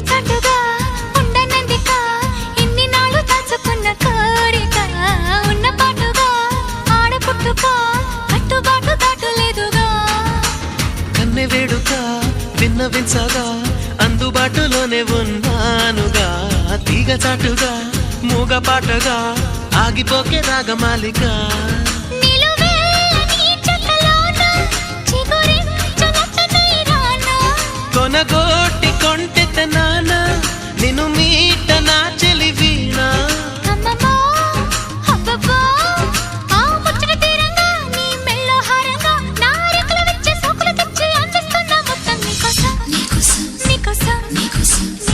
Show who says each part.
Speaker 1: చాటుగా ఉండనందిక ఇన్ని నాళ్ళు దాచుకున్న కోరిక ఉన్న పాటుగా ఆడపుట్టుక కట్టుబాటు దాటులేదుగా
Speaker 2: కన్నె వేడుక విన్నవించగా అందుబాటులోనే ఉన్నానుగా తీగ చాటుగా మూగ పాటగా ఆగిపోకే రాగమాలిక కొనగోటి కొంటెత నాన్న నిన్ను మీట నా చెలి వీణ
Speaker 1: నీకోసం